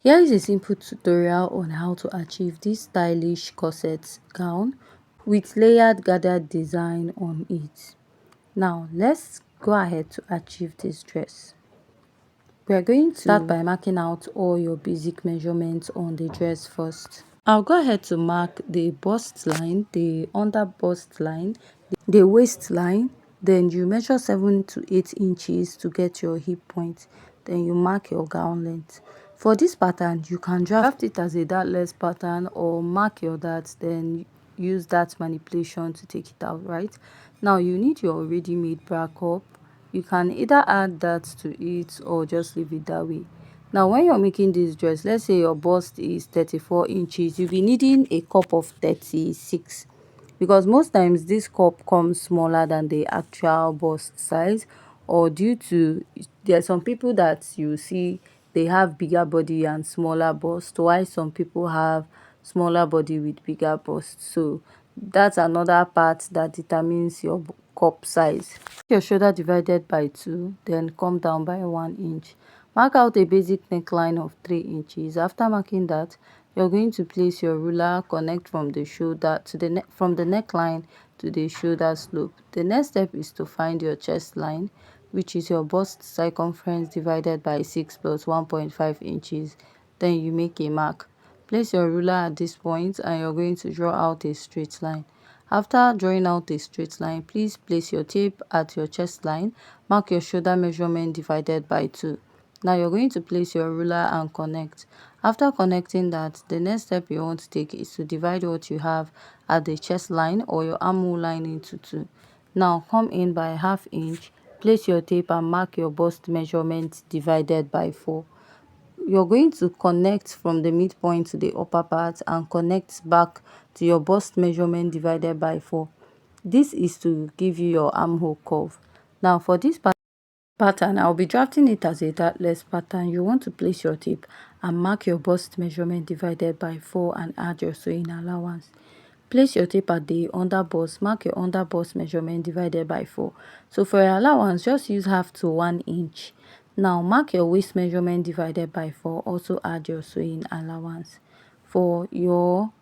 Here is a simple tutorial on how to achieve this stylish corset gown with layered gathered design on it. Now let's go ahead to achieve this dress. We are going to start by marking out all your basic measurements on the dress first. I'll go ahead to mark the bust line, the under bust line, the waistline. Then you measure 7 to 8 inches to get your hip point. Then you mark your gown length. For this pattern, you can draft it as a dartless pattern or mark your darts, then use that manipulation to take it out, right? Now you need your ready-made bra cup. You can either add that to it or just leave it that way. Now when you're making this dress, let's say your bust is 34 inches, you'll be needing a cup of 36, because most times this cup comes smaller than the actual bust size, or due to there are some people that you see they have bigger body and smaller bust, while some people have smaller body with bigger bust. So that's another part that determines your cup size. Your shoulder divided by 2, then come down by 1 inch. Mark out a basic neckline of 3 inches. After marking that, you're going to place your ruler, connect from the shoulder to the from the neckline to the shoulder slope. The next step is to find your chest line, which is your bust circumference divided by 6 plus 1.5 inches. Then you make a mark. Place your ruler at this point and you're going to draw out a straight line. After drawing out a straight line, please place your tape at your chest line. Mark your shoulder measurement divided by 2. Now you're going to place your ruler and connect. After connecting that, the next step you want to take is to divide what you have at the chest line or your armhole line into 2. Now come in by ½ inch, place your tape and mark your bust measurement divided by 4. You're going to connect from the midpoint to the upper part and connect back to your bust measurement divided by 4. This is to give you your armhole curve. Now for this pattern, I'll be drafting it as a dartless pattern. You want to place your tape and mark your bust measurement divided by 4 and add your sewing allowance. Place your tape at the underbust, mark your underbust measurement divided by 4. So for your allowance, just use half to 1 inch. Now mark your waist measurement divided by 4, also add your sewing allowance. For your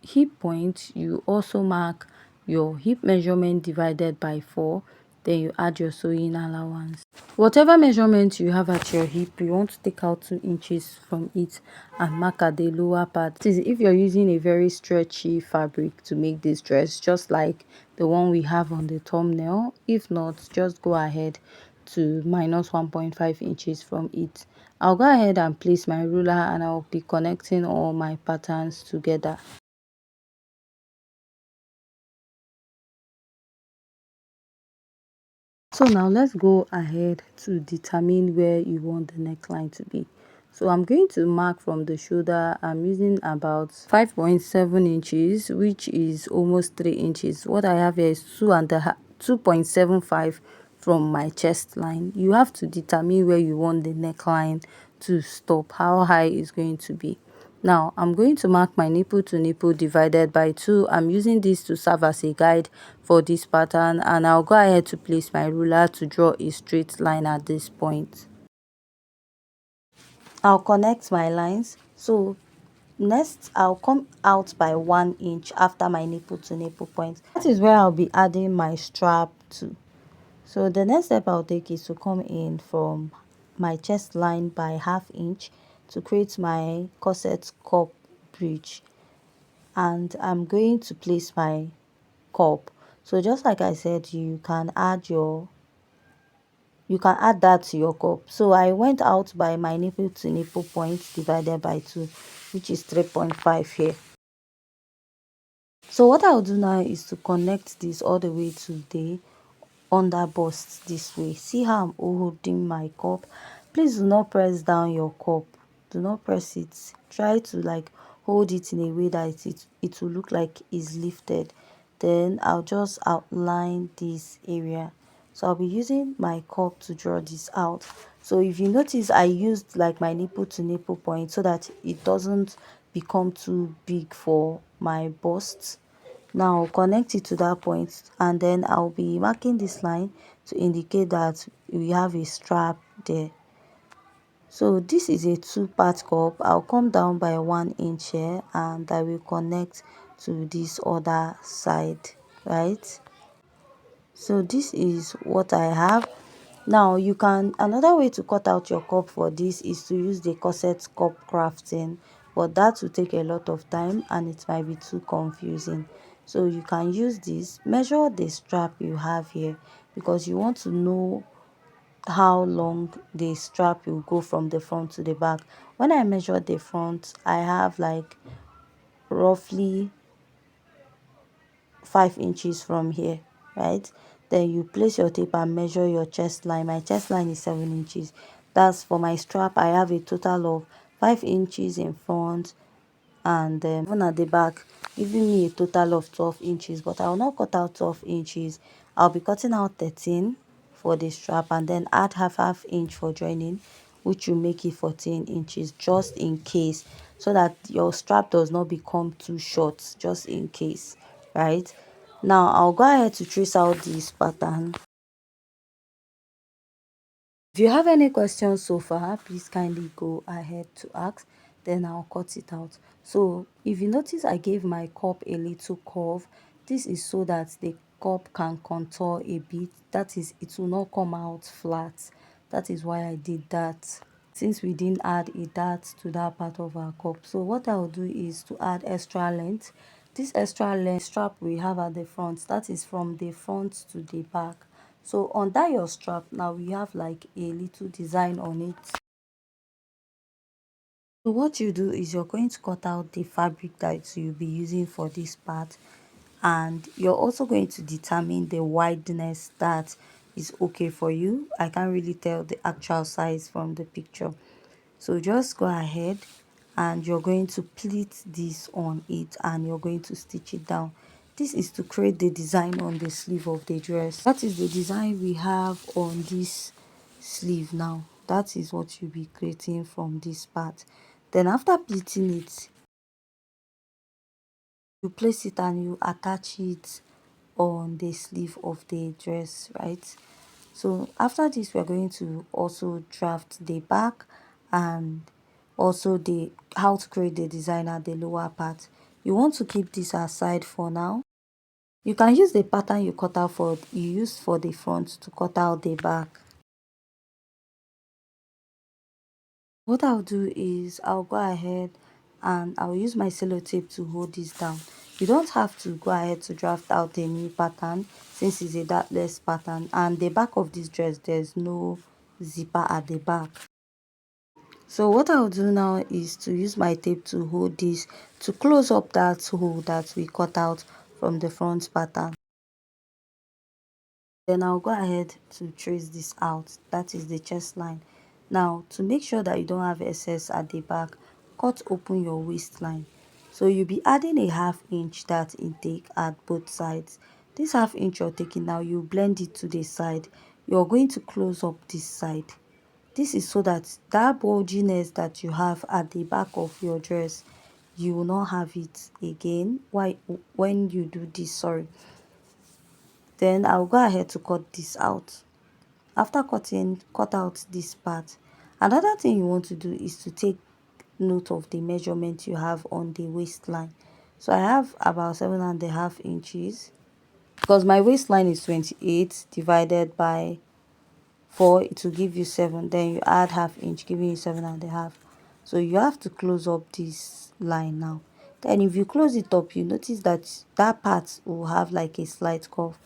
hip point, you also mark your hip measurement divided by 4, then you add your sewing allowance. Whatever measurement you have at your hip, you want to take out 2 inches from it and mark at the lower part. This is if you're using a very stretchy fabric to make this dress, just like the one we have on the thumbnail. If not, just go ahead to minus 1.5 inches from it. I'll go ahead and place my ruler and I'll be connecting all my patterns together. So now let's go ahead to determine where you want the neckline to be. So I'm going to mark from the shoulder. I'm using about 5.7 inches, which is almost 3 inches. What I have here is 2.75 from my chest line. You have to determine where you want the neckline to stop, how high it's going to be. Now I'm going to mark my nipple to nipple divided by 2. I'm using this to serve as a guide for this pattern, and I'll go ahead to place my ruler to draw a straight line at this point. I'll connect my lines. So next I'll come out by 1 inch after my nipple to nipple point. That is where I'll be adding my strap to. So the next step I'll take is to come in from my chest line by ½ inch to create my corset cup bridge, and I'm going to place my cup. So just like I said, you can add that to your cup. So I went out by my nipple to nipple point divided by 2, which is 3.5 here. So what I'll do now is to connect this all the way to the under bust this way. See how I'm holding my cup? Please do not press down your cup. Do not press it. Try to like hold it in a way that it will look like it's lifted. Then I'll just outline this area. So I'll be using my cup to draw this out. So if you notice, I used like my nipple to nipple point so that it doesn't become too big for my bust. Now connect it to that point, and then I'll be marking this line to indicate that we have a strap there. So this is a two-part cup. I'll come down by 1 inch here and I will connect to this other side, right? So this is what I have. Now you can, another way to cut out your cup for this is to use the corset cup crafting, but that will take a lot of time and it might be too confusing. So you can use this, measure the strap you have here, because you want to know how long the strap will go from the front to the back. When I measured the front, I have like roughly 5 inches from here, right? Then you place your tape and measure your chest line. My chest line is 7 inches. That's for my strap. I have a total of 5 inches in front, and even at the back, giving me a total of 12 inches. But I will not cut out 12 inches. I'll be cutting out 13 for the strap and then add half inch for joining, which will make it 14 inches, just in case, so that your strap does not become too short, just in case, right? Now I'll go ahead to trace out this pattern. If you have any questions so far, please kindly go ahead to ask, then I'll cut it out. So if you notice, I gave my cup a little curve. This is so that the cup can contour a bit. That is, it will not come out flat. That is why I did that, since we didn't add a dart to that part of our cup. So what I'll do is to add extra length. This extra length strap we have at the front, that is from the front to the back. So under your strap now, we have like a little design on it. So what you do is you're going to cut out the fabric that you'll be using for this part, and you're also going to determine the wideness that is okay for you. I can't really tell the actual size from the picture. So just go ahead and you're going to pleat this on it and you're going to stitch it down. This is to create the design on the sleeve of the dress. That is the design we have on this sleeve now. That is what you'll be creating from this part. Then after pleating it, you place it and you attach it on the sleeve of the dress, right? So after this, we're going to also draft the back and also the how to create the design at the lower part. You want to keep this aside for now. You can use the pattern you cut out for you used for the front to cut out the back. What I'll do is I'll go ahead and I'll use my sellotape to hold this down. You don't have to go ahead to draft out a new pattern, since it's a dartless pattern, and the back of this dress, there's no zipper at the back. So what I'll do now is to use my tape to hold this, to close up that hole that we cut out from the front pattern. Then I'll go ahead to trace this out. That is the chest line. Now, to make sure that you don't have excess at the back, cut open your waistline. So you'll be adding a ½ inch dart intake at both sides. This ½ inch you're taking now, you blend it to the side. You're going to close up this side. This is so that that bulginess that you have at the back of your dress, you will not have it again. Why? When you do this, sorry. Then I'll go ahead to cut this out. After cutting, cut out this part. Another thing you want to do is to take note of the measurement you have on the waistline. So I have about 7.5 inches, because my waistline is 28 divided by 4, it will give you 7. Then you add ½ inch, giving you 7.5. So you have to close up this line now. Then if you close it up, you notice that that part will have like a slight curve.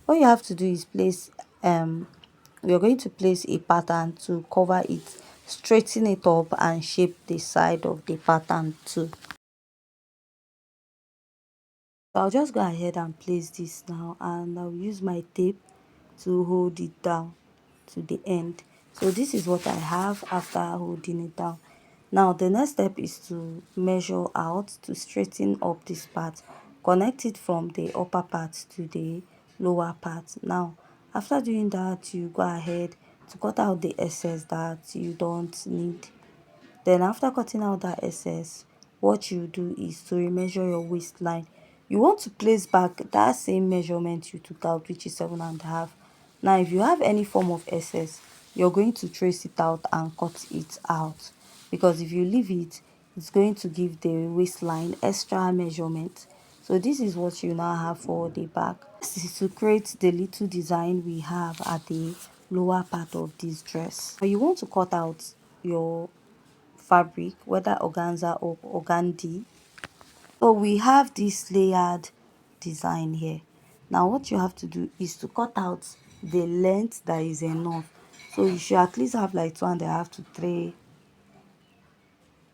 All you have to do is place we're going to place a pattern to cover it, straighten it up and shape the side of the pattern too. So I'll just go ahead and place this now, and I'll use my tape to hold it down to the end. So this is what I have after holding it down. Now the next step is to measure out, to straighten up this part, connect it from the upper part to the lower part. Now after doing that, you go ahead to cut out the excess that you don't need. Then after cutting out that excess, what you do is to remeasure your waistline. You want to place back that same measurement you took out, which is 7.5. Now if you have any form of excess, you're going to trace it out and cut it out, because if you leave it, it's going to give the waistline extra measurement. So this is what you now have for the back. This is to create the little design we have at the lower part of this dress. But you want to cut out your fabric, whether organza or organdy. So we have this layered design here. Now what you have to do is to cut out the length that is enough. So you should at least have like 2.5 to 3,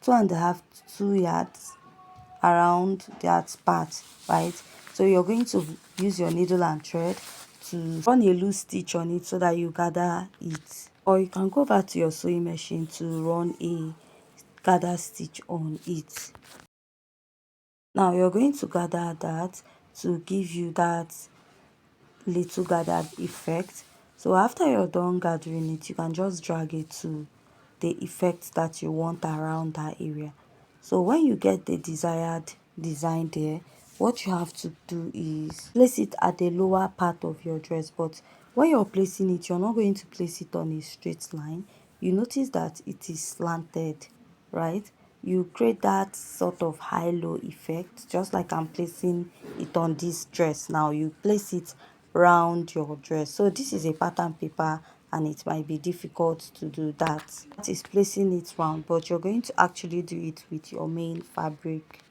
2.5 to 2 yards around that part, right? So you're going to use your needle and thread to run a loose stitch on it so that you gather it, or you can go back to your sewing machine to run a gather stitch on it. Now you're going to gather that to give you that little gathered effect. So after you're done gathering it, you can just drag it to the effect that you want around that area. So when you get the desired design there, what you have to do is place it at the lower part of your dress. But when you're placing it, you're not going to place it on a straight line. You notice that it is slanted, right? You create that sort of high-low effect, just like I'm placing it on this dress now. You place it round your dress. So this is a pattern paper and it might be difficult to do that. That is placing it round, but you're going to actually do it with your main fabric.